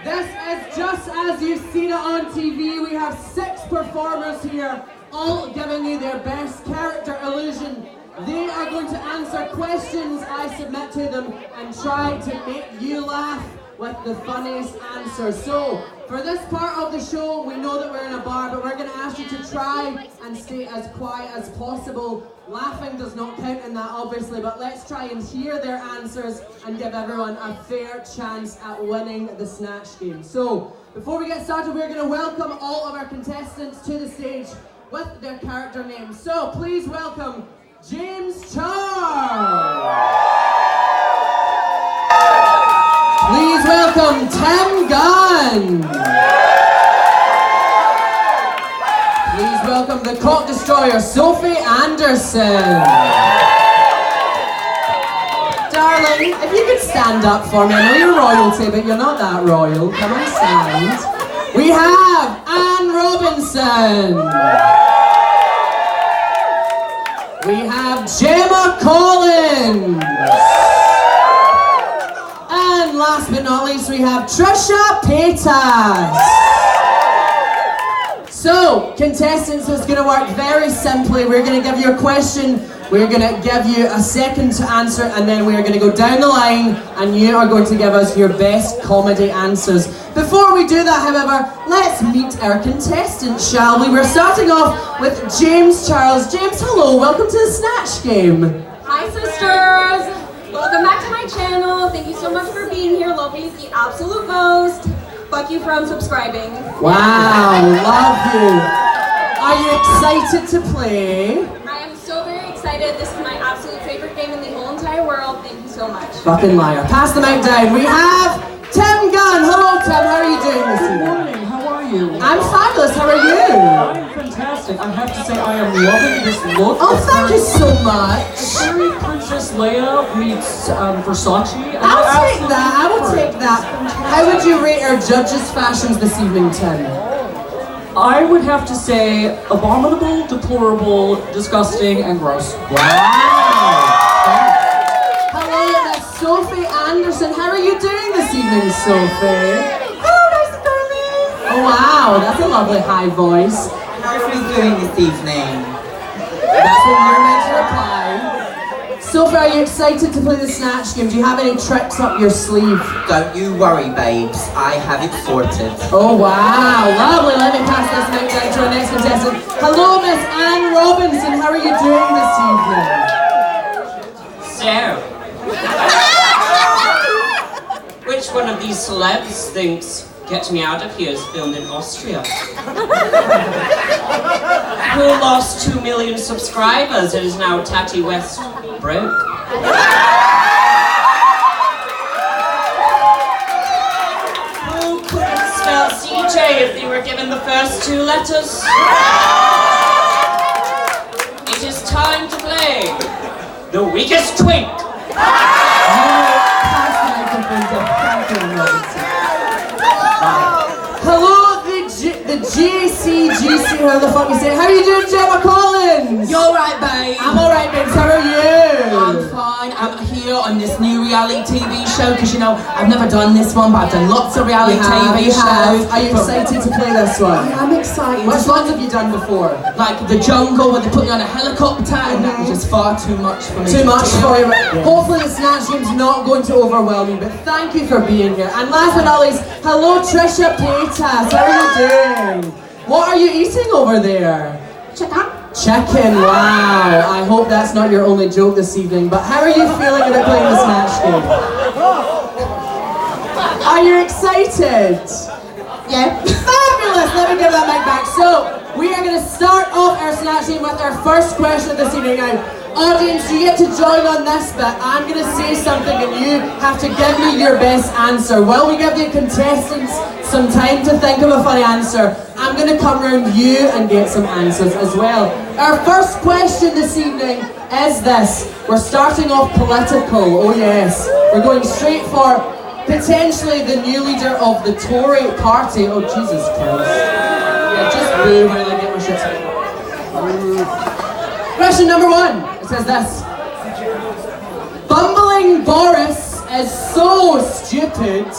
This is just as you've seen it on TV. We have 6 performers here, all giving you their best character illusion. They are going to answer questions I submit to them and try to make you laugh with the funniest answer. So, for this part of the show, we know that we're in a bar, but we're going to ask you to try and stay as quiet as possible. Laughing does not count in that, obviously, but let's try and hear their answers and give everyone a fair chance at winning the Snatch game. So, before we get started, we're going to welcome all of our contestants to the stage with their character names. So, please welcome James Charles. Please welcome Tim Gunn. Please welcome the Cock Destroyer, Sophie Anderson. Darling, if you could stand up for me. I know you're royalty, but you're not that royal. Come on, stand. We have Anne Robinson. We have Gemma Collins. And last but not least, we have Trisha Paytas. So, contestants, it's going to work very simply. We're going to give you a question, we're going to give you a second to answer, and then we're going to go down the line, and you are going to give us your best comedy answers. Before we do that, however, let's meet our contestants, shall we? We're starting off with James Charles. James, hello, welcome to the Snatch game. Hi, sisters. Welcome back to my channel. Thank you so much for being here. Love you, the absolute most. Fuck you for unsubscribing. Wow, love you. Are you excited to play? I am so very excited. This is my absolute favorite game in the whole entire world. Thank you so much. Fucking liar. Pass the mic down. We have Tim Gunn. Hello, Tim. How are you doing this evening? Good morning. How are you? I'm fabulous. How are you? I'm fantastic. I have to say I am loving this look. Oh, thank you so much. Very Princess Leia meets Versace. I'll take that. I will take that. How would you rate our judges' fashions this evening, Tim? I would have to say abominable, deplorable, disgusting, and gross. Wow. Hello, that's Sophie Anderson. How are you doing this evening, Sophie? Oh wow, that's a lovely high voice. How are we doing this evening? That's what you're meant to reply. Sophie, are you excited to play the Snatch game? Do you have any tricks up your sleeve? Don't you worry, babes. I have it sorted. Oh wow, lovely. Let me pass this mic down to our next contestant. Hello, Miss Anne Robinson. How are you doing So, which one of these celebs thinks Get Me Out of Here is filmed in Austria? Who lost 2 million subscribers and is now Tatty West broke? Who couldn't spell CJ if they were given the first 2 letters? It is time to play the weakest twink. Hello, the GCGC, how the fuck you say it? How are you doing, Gemma Collins? You're right, babe. I'm alright, babes. How are you? I'm fine. I'm here on this new reality TV show because, you know, I've never done this one, but I've done lots of reality TV shows. Are you excited to play this one? I'm excited. Which ones have you done before? Like the jungle where they put you on a helicopter, and that was just far too much for me. Too much do. for you. Hopefully the Snatch game's not going to overwhelm you, but thank you for being here. And last but not least, hello Trisha Paytas. How are you doing? What are you eating over there? Chicken. Chicken, wow. I hope that's not your only joke this evening, but how are you feeling about playing the Snatch game? Are you excited? Yeah. Fabulous! Let me give that mic back. So, we are going to start off our Snatch game with our first question this evening. Now, audience, you get to join on this bit. I'm going to say something and you have to give me your best answer. While we give the contestants some time to think of a funny answer, I'm going to come around you and get some answers as well. Our first question this evening is this. We're starting off political, oh yes. We're going straight for potentially the new leader of the Tory party. Oh Jesus Christ. Yeah, just boo while I get my shit out. Question number 1. It says this. Bumbling Boris is so stupid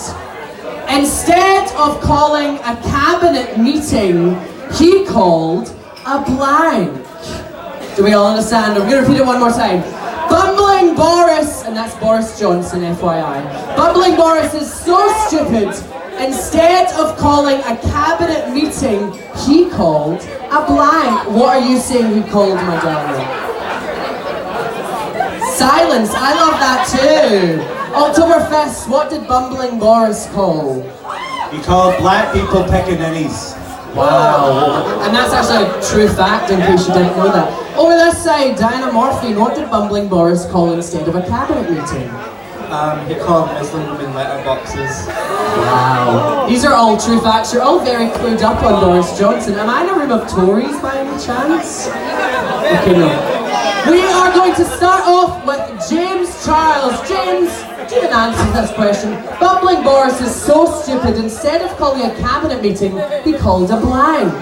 Instead of calling a cabinet meeting, he called a blank. Do we all understand? I'm going to repeat it one more time. Bumbling Boris, and that's Boris Johnson, FYI. Bumbling Boris is so stupid. Instead of calling a cabinet meeting, he called a blank. What are you saying he called, my darling? Silence. I love that too. Oktoberfest, what did Bumbling Boris call? He called black people pickaninnies. Wow. And that's actually a true fact in case you didn't know that. Over this side, Diana Morphine, what did Bumbling Boris call instead of a cabinet meeting? He called Muslim women letterboxes. Wow. These are all true facts. You're all very clued up on Boris Johnson. Am I in a room of Tories by any chance? Okay, no. We are going to start off with James Charles. James, do you have an answer to this question? Bumbling Boris is so stupid. Instead of calling a cabinet meeting, he called a blank.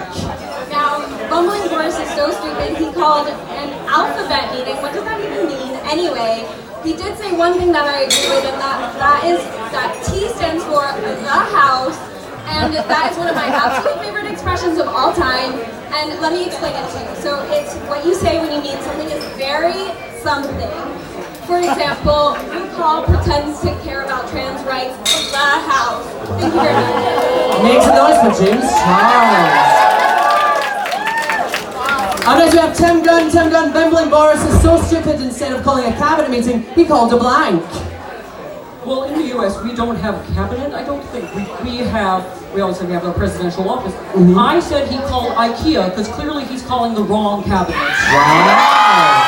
Now, Bumbling Boris is so stupid, he called an alphabet meeting. What does that even mean? Anyway, he did say one thing that I agree with, and that is that T stands for the house, and that is one of my absolute favorite expressions of all time. And let me explain it to you. So it's what you say when you mean something is very something. For example, RuPaul pretends to care about trans rights. The house. Thank you very much. Make some noise for James Charles. And as we have Tim Gunn, Bumbling Boris is so stupid, instead of calling a cabinet meeting, he called a blank. Well, in the US, we don't have a cabinet, I don't think. We always say we have a presidential office. I said he called IKEA, because clearly he's calling the wrong cabinet. Wow.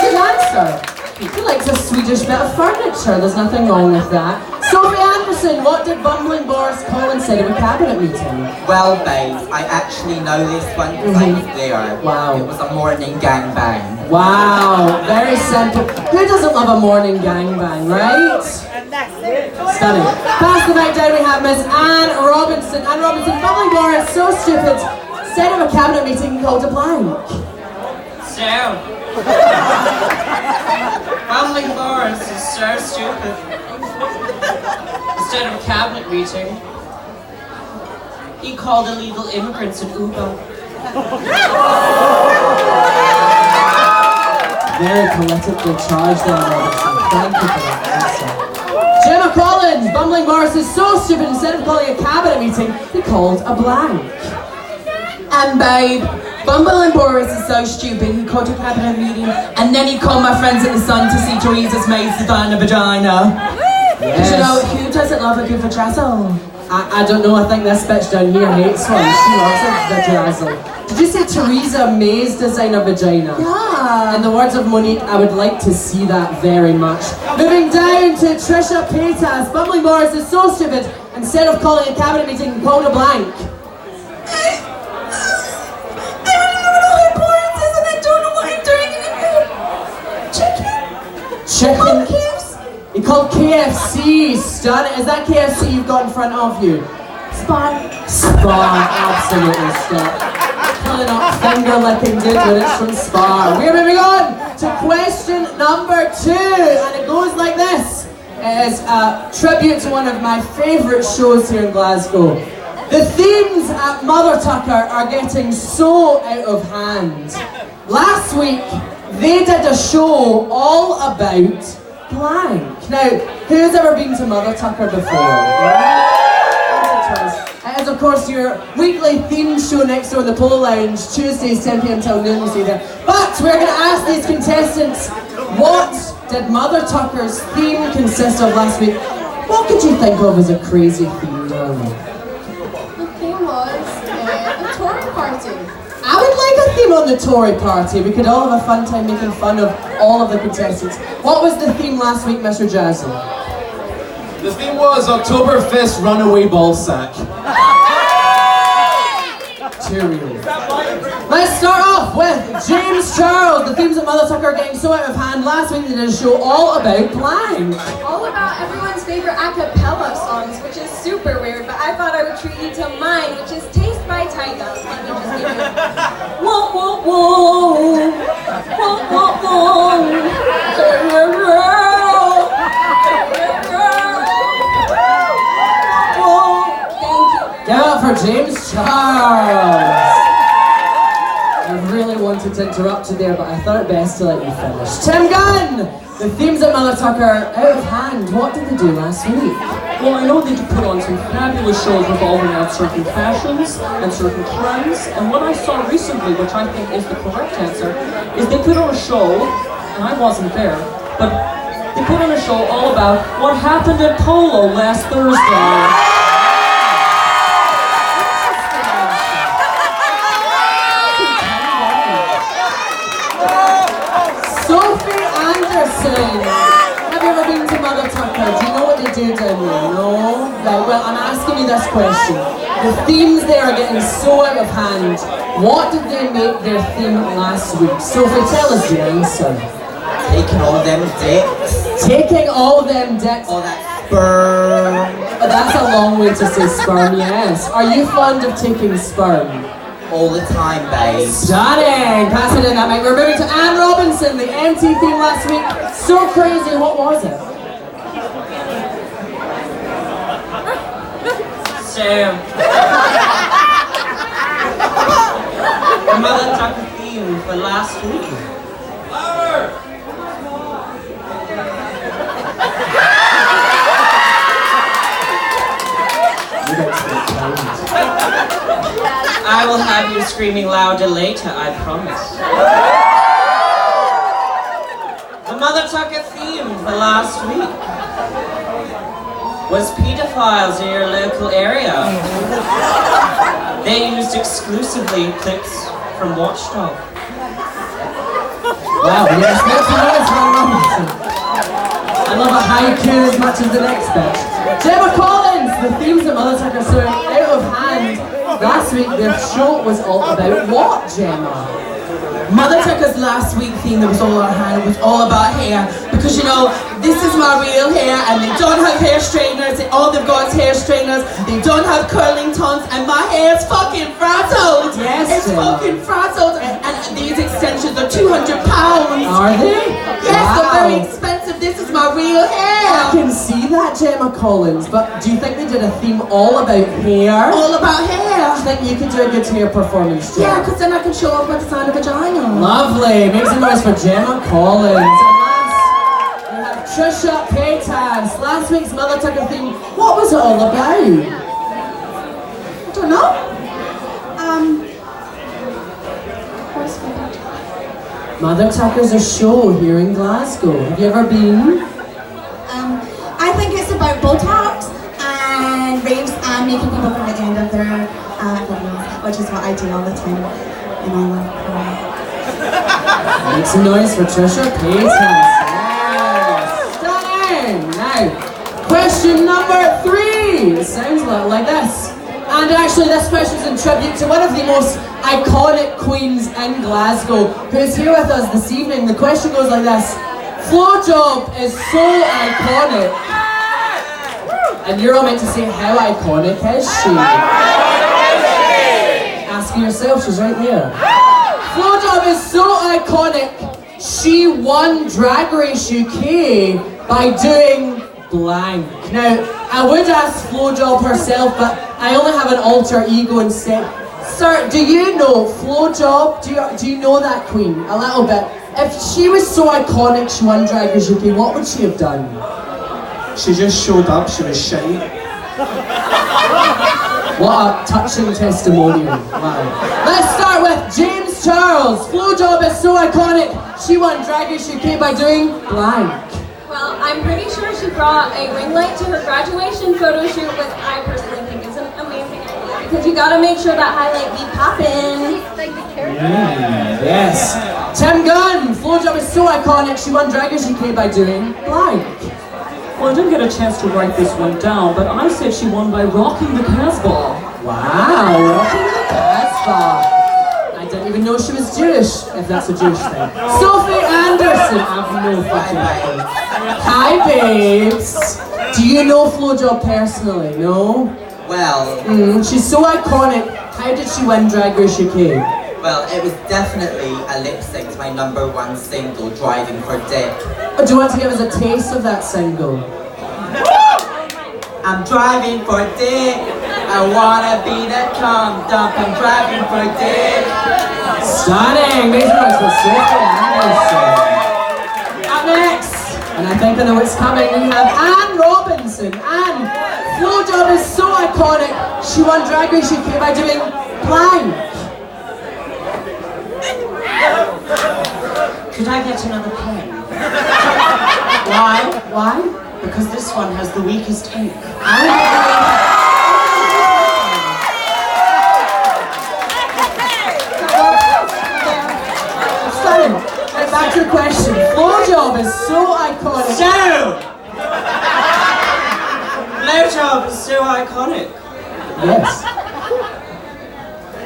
Good answer. He likes a Swedish bit of furniture, there's nothing wrong with that. Sophie Anderson, what did Bumbling Boris call instead of a cabinet meeting? Well, babes, I actually know this one because I was there. Wow. It was a morning gangbang. Wow, very simple. Who doesn't love a morning gangbang, right? Stunning. Past the night down we have Miss Anne Robinson. Anne Robinson, Bumbling Boris, so stupid. Instead of a cabinet meeting, he called a blank. So, Bumbling Boris is so stupid. Instead of a cabinet meeting, he called illegal immigrants an Uber. Very politically charged there, Robinson. Thank you for that answer. Gemma Collins, Bumbling Boris is so stupid, instead of calling a cabinet meeting, he called a blank. And babe, Bumbling Boris is so stupid, he called a cabinet meeting, and then he called my friends at the Sun to see Teresa's maid's designer vagina. Yes. You know, who doesn't love a good vajazzle? I don't know, I think this bitch down here hates one. She loves a vajazzle. Did you say Theresa May's designer vagina? Yeah. In the words of Monique, I would like to see that very much. Moving down to Trisha Paytas. Bumbling Boris is so stupid, instead of calling a cabinet meeting, he called a blank. Chicken? He called KFC. Stunning. Is that KFC you've got in front of you? Spawn, absolutely stop. Pulling up finger licking good when it's from Spar. We're moving on to question number 2, and it goes like this. It is a tribute to one of my favourite shows here in Glasgow. The themes at Mother Tucker are getting so out of hand. Last week, they did a show all about blank. Now, who's ever been to Mother Tucker before? It is, of course, your weekly theme show next door in the Polo Lounge, Tuesdays 10 p.m. till noon, you see there. But we're going to ask these contestants, what did Mother Tucker's theme consist of last week? What could you think of as a crazy theme, darling? The theme was a Tory party. I would like a theme on the Tory party. We could all have a fun time making fun of all of the contestants. What was the theme last week, Mr. Jazzy? The theme was Oktoberfest Runaway Ballsack. Cheerio. Let's start off with James Charles. The themes of Mother Tucker are getting so out of hand. Last week they did a show all about blank. All about everyone's favorite a cappella songs, which is super weird, but I thought I would treat you to mine, which is Taste by Tyga. Let me just give you whoa, whoa, whoa, whoa, whoa, whoa, for James Charles. I really wanted to interrupt you there, but I thought it best to let you finish. Tim Gunn! The themes at Mother Tucker out of hand. What did they do last week? Well, I know they put on some fabulous shows revolving around certain fashions and certain trends, and what I saw recently, which I think is the correct answer, is they put on a show, and I wasn't there, but they put on a show all about what happened at Polo last Thursday. Sophie Anderson! Have you ever been to Mother Tucker? Do you know what they do down there? No? Right, well, I'm asking you this question. The themes there are getting so out of hand. What did they make their theme last week? Sophie, tell us the answer. Taking all them dicks. Taking all them dicks. All that sperm. But that's a long way to say sperm, yes. Are you fond of taking sperm? All the time, babe. Stunning! Pass it in that mic. We're moving to Anne Robinson, the MT theme last week. So crazy, what was it? So, the Mother Tucker theme for last week. I will have you screaming louder later, I promise. The Mother Tucker theme for last week was pedophiles in your local area. They used exclusively clips from Watchdog. Wow, yes, make some noise for Anne Robinson. I love a haiku as much as the next bitch. Gemma Collins! The themes at Mother Tucker so out of hand. Last week their show was all about what, Gemma? Mother Tucker's last week theme that was all on hand was all about hair, because you know, this is my real hair and they don't have hair straighteners, all they've got is hair straighteners, they don't have curling tons, and my hair is fucking frazzled! Yes, it's Gemma. fucking frazzled, and these extensions are £200. Are they? Yes, Wow. they're very expensive, this is my real hair! I can see that, Gemma Collins, but do you think they did a theme all about hair? All about hair! Do you think you could do a good hair performance, Gemma? Yeah, because then I can show off my designer vagina. Lovely. Make some noise for Gemma Collins. And last, we have Trisha Paytas. Last week's Mother Tucker theme, what was it all about? I don't know. Mother Tucker's a show here in Glasgow. Have you ever been? I think it's about Botox and raves and making people from the end of their videos, which is what I do all the time. And I love Make some noise for Trisha Paytas. Yes. Stunning. Now, question number 3. It sounds a lot like this. And actually, this question is in tribute to one of the most iconic queens in Glasgow, who is here with us this evening. The question goes like this. Flowjob is so iconic. And you're all meant to say, how iconic is she? Ask her yourself, she's right there. Flowjob is so iconic, she won Drag Race UK by doing blank. Now, I would ask Flowjob herself, but I only have an alter ego instead. Sir, do you know Flowjob? Do you know that queen? A little bit. If she was so iconic, she won Drag Race UK, what would she have done? She just showed up, she was shite. What a touching testimonial. Wow. Let's start with James Charles. Flowjob is so iconic, she won Drag Race UK by doing blank. Well, I'm pretty sure she brought a ring light to her graduation photo shoot, which I personally think is an amazing idea, because you gotta make sure that highlight be poppin'. Yes. Tim Gunn. Flowjob is so iconic, she won Drag Race UK by doing blank. Well, I didn't get a chance to write this one down, but I said she won by rocking the Casbah. Wow, rocking the Casbah. I didn't even know she was Jewish, if that's a Jewish thing. Sophie Anderson. I've no fucking idea. Hi, babes. Do you know Flowjob personally? No? Well, She's so iconic. How did she win Drag Race UK? well, it was definitely a lip sync to my #1 single, Driving for Dick. Do you want to give us a taste of that single? I'm driving for dick. I wanna be the cum dump and driving for dick. Stunning! These are for Sophie Anderson. Up next, and I think I know what's coming, we have Anne Robinson. Anne, blowjob is so iconic, she won Drag Race UK by doing blank. Could I get another pen? Why? Why? Because this one has the weakest ink. Stunning. Back to the question. Blowjob is so iconic. So! Blowjob is so iconic. Yes.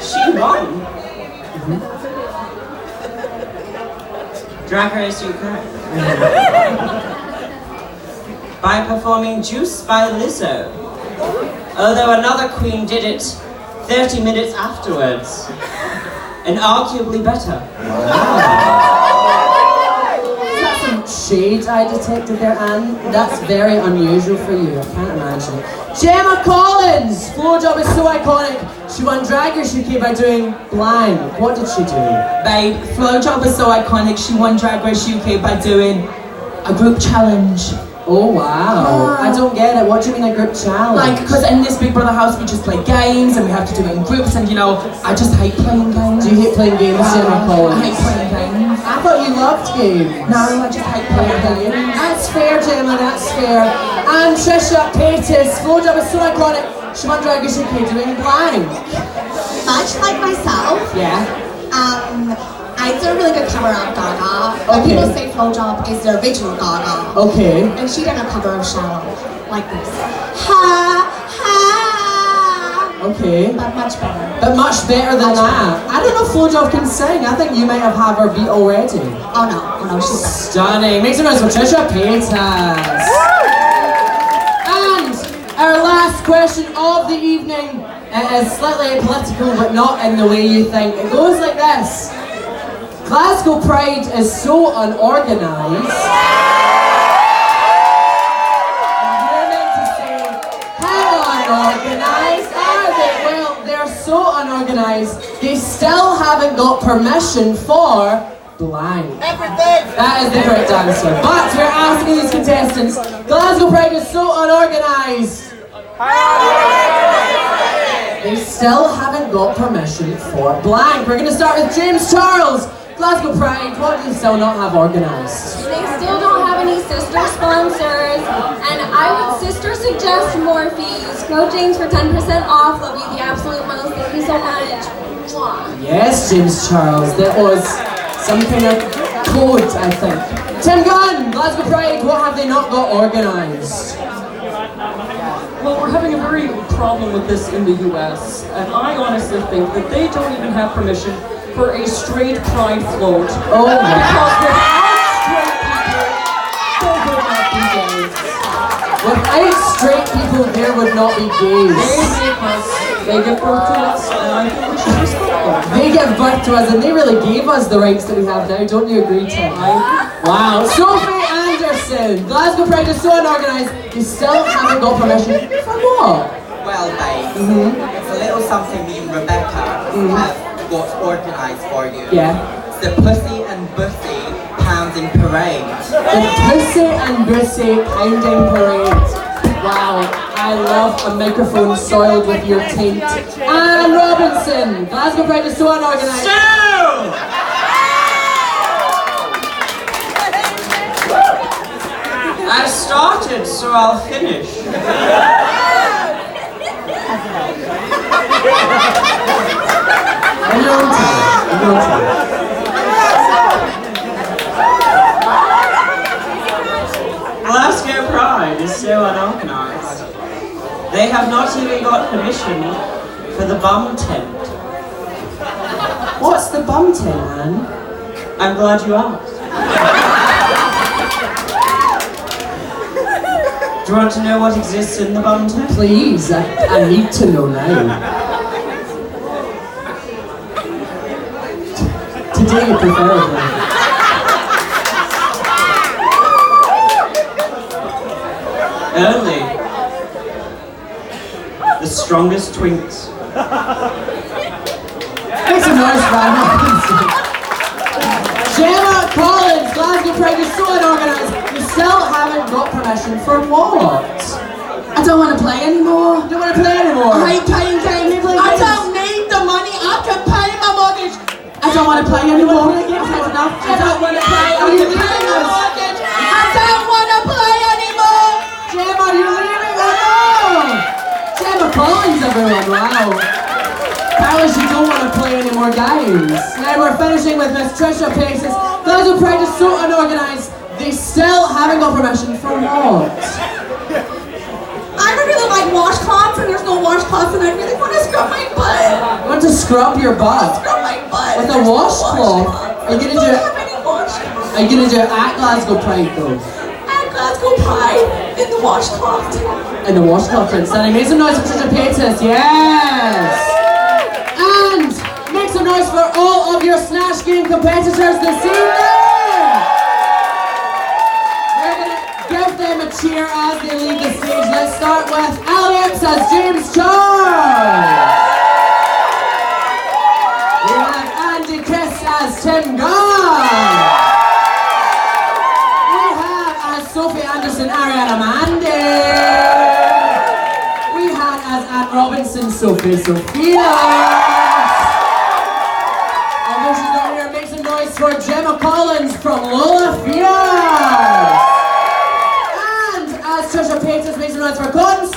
She won. Drag Race UK. By performing Juice by Lizzo. Although another queen did it 30 minutes afterwards. And arguably better. Is that some shade I detected there, Anne? That's very unusual for you, I can't imagine. Gemma Collins! Blowjob is so iconic. She won Drag Race UK by doing blank. What did she do? Babe, blowjob is so iconic. She won Drag Race UK by doing a group challenge. Oh wow. I don't get it. What do you mean a group challenge? Like, because in this Big Brother house we just play games and we have to do it in groups and you know, I just hate playing games. Do you hate playing games, Gemma Collins? I hate playing games. I thought you loved games. No, I just hate playing games. That's fair, Gemma, that's fair. And Trisha Paytas, blowjob is so iconic. She won Drag Race UK doing blank. Much like myself, Yeah. I did a really good cover of Gaga. But Okay. people say Blowjob is the original Gaga. Okay. And she did a cover of Shallow, like this. Ha, ha. Okay. But much better. But much better than that. I don't know if Blowjob can sing. I think you might have had her beat already. Oh no, she's better. Stunning. Make some noise for Trisha Paytas. And our last question of the evening is slightly political, but not in the way you think. It goes like this. Glasgow Pride is so unorganised. And you're meant to say, how unorganised are they? Well, they're so unorganised, they still haven't got permission for blank. That is the correct answer. But we're asking these contestants, Glasgow Pride is so unorganised. They still haven't got permission for blank. We're going to start with James Charles. Glasgow Pride, what do you still not have organised? They still don't have any sister sponsors, and I would sister suggest Morphe's. Go James for 10% off. Love you the absolute most. Thank you so much. Mwah. Yes, James Charles. That was some kind of code, I think. Tim Gunn, Glasgow Pride, what have they not got organised? Well, we're having a very problem with this in the US, and I honestly think that they don't even have permission for a straight pride float. Oh my Because without straight people, there would not be gays. Without straight people, there would not be gays. They make us, they give birth to us, and I think we should respect them. They give birth to us and they really gave us the rights that we have now. Don't you agree, Tim? Wow. Sophie Anderson. Glasgow Pride is so unorganised, you still haven't got permission. For what? Well, babe, it's a little something me and Rebecca have got organised for you. Yeah. It's the Pussy and Bussy Pounding Parade. The Pussy and Bussy Pounding Parade. Wow, I love a microphone soiled with your taint. Anne Robinson. Glasgow Pride is so unorganised. I started, so I'll finish. In your own time. In your own time. Glasgow Pride is so unorganised. They have not even got permission for the bum tent. What's the bum tent, Anne? I'm glad you asked. Do you want to know what exists in the bum tent? Please, I need to know now. Today, preferably. Only the strongest twinks. Make some noise for Anne Robinson. Gemma Collins, Glasgow Pride is so unorganised. You still haven't got permission for what? I don't want to play anymore. You don't want to play anymore? I hate playing games. I don't need the money. I can pay my mortgage. I don't want to play anymore. I don't want to play. I can pay my mortgage. I don't want to play anymore. Gemma, are you leaving? Oh no! Gemma Collins, everyone, wow. Carlos, you don't want to play any more games. Now we're finishing with Miss Trisha Paces. Glasgow Pride is so unorganised, they still haven't got permission for what? I would really like washcloths, and there's no washcloths, and I really want to scrub my butt. You want to scrub your butt? Scrub my butt. With a washcloth? Are you gonna do it? I don't have any washcloths. Are you gonna do it at Glasgow Pride though? At Glasgow Pride, in the washcloth. In the washcloth tent. Standing, make some noise for Trisha Paces, yes! And make some noise for all of your Snatch Game competitors this evening! We're gonna give them a cheer as they leave the stage. Let's start with Alex as James Charles. We have Andy Kiss as Tim Gunn. We have as Sophie Anderson Ariana Mandy. We have as Anne Robinson Sophie Sophia. Although she's not here, make some noise for Gemma Collins from Lola Fears. As Trisha Paces, make some noise for Constance!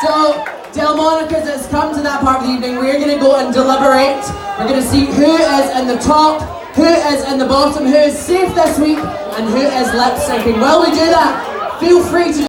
So, Delmonica's has come to that part of the evening. We're going to go and deliberate. We're going to see who is in the top, who is in the bottom, who is safe this week, and who is lip syncing. While we do that, feel free to